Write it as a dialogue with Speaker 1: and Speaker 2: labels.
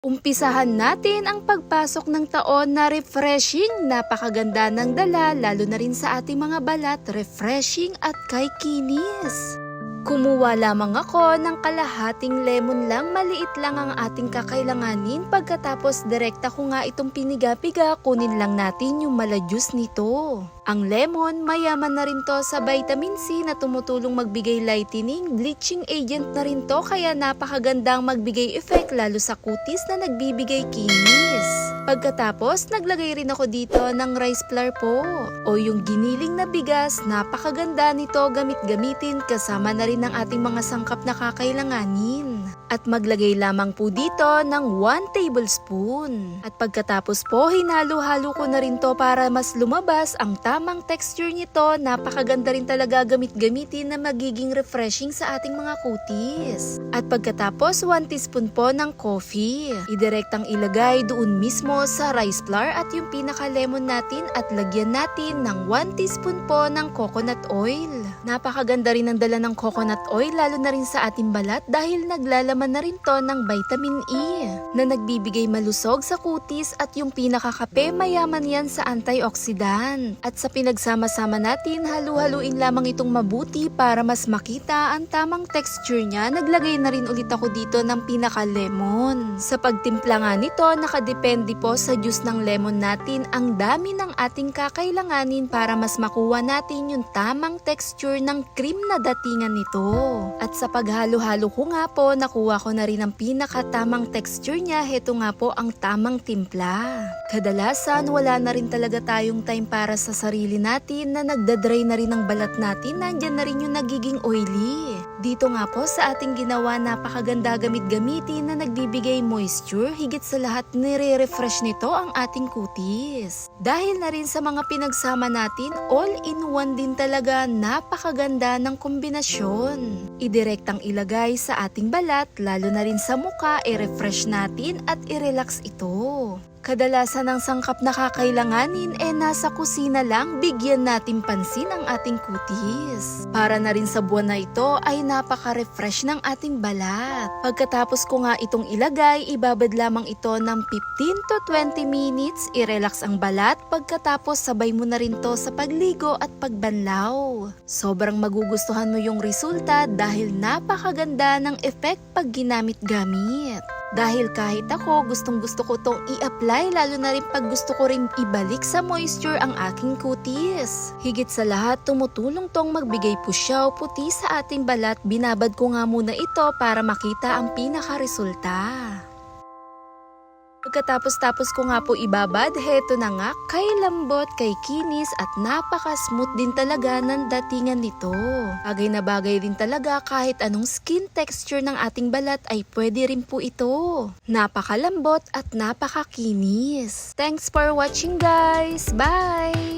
Speaker 1: Umpisahan natin ang pagpasok ng taon na refreshing, napakaganda ng dala lalo na rin sa ating mga balat, refreshing at kay kinis. Kumuha lamang ako ng kalahating lemon lang, maliit lang ang ating kakailanganin. Pagkatapos direkta ko nga itong piniga-piga, kunin lang natin yung mala-juice nito. Ang lemon, mayaman na rin to sa vitamin C na tumutulong magbigay lightening, bleaching agent na rin to kaya napakagandang magbigay effect lalo sa kutis na nagbibigay kinis. Pagkatapos, naglagay rin ako dito ng rice flour po o yung giniling na bigas, napakaganda nito gamitin kasama na rin ng ating mga sangkap na kakailanganin. At maglagay lamang po dito ng 1 tablespoon. At pagkatapos po, hinalo-halo ko na rin to para mas lumabas ang tamang texture nito. Napakaganda rin talaga gamitin na magiging refreshing sa ating mga kutis. At pagkatapos, 1 teaspoon po ng coffee. Idirektang ilagay doon mismo sa rice flour at yung pinaka-lemon natin at lagyan natin ng 1 teaspoon po ng coconut oil. Napakaganda rin ang dala ng coconut oil lalo na rin sa ating balat dahil naglalaman na rin to ng vitamin E na nagbibigay malusog sa kutis at yung pinakakape mayaman yan sa antioxidant. At sa pinagsama-sama natin, halu-haluin lamang itong mabuti para mas makita ang tamang texture niya. Naglagay na rin ulit ako dito ng pinaka-lemon. Sa pagtimpla nga nito, nakadepende po sa juice ng lemon natin ang dami ng ating kakailanganin para mas makuha natin yung tamang texture ng cream na datingan nito. At sa paghalo-halo ko nga po, nakuha ko na rin ang pinakatamang texture niya. Heto nga po ang tamang timpla. Kadalasan, wala na rin talaga tayong time para sa sarili natin na nagdadry na rin ang balat natin. Nandyan na rin yung nagiging oily. Dito nga po sa ating ginawa, napakaganda gamitin na nagbibigay moisture. Higit sa lahat, nire-refresh nito ang ating kutis. Dahil na rin sa mga pinagsama natin, all-in-one din talaga, napakaganda ng kombinasyon. Idirektang ilagay sa ating balat, lalo na rin sa muka, i-refresh natin at i-relax ito. Kadalasan ng sangkap na kakailanganin nasa kusina lang, bigyan natin pansin ang ating kutis. Para na rin sa buwan na ito ay napaka-refresh ng ating balat. Pagkatapos ko nga itong ilagay, ibabad lamang ito ng 15 to 20 minutes, i-relax ang balat. Pagkatapos sabay mo na rin to sa pagligo at pagbanlaw. Sobrang magugustuhan mo yung resulta dahil napakaganda ng effect pag ginamit-gamit. Dahil kahit ako, gustong-gusto ko tong i-apply lalo na rin pag gusto ko rin ibalik sa moisture ang aking kutis. Higit sa lahat, tumutulong tong magbigay pusyaw puti sa ating balat. Binabad ko nga muna ito para makita ang pinaka-resulta. Pagkatapos ko nga po ibabad, heto na nga, kay lambot, kay kinis at napaka-smooth din talaga ng datingan nito. Bagay na bagay din talaga kahit anong skin texture ng ating balat ay pwede rin po ito. Napakalambot at napakakinis. Thanks for watching guys! Bye!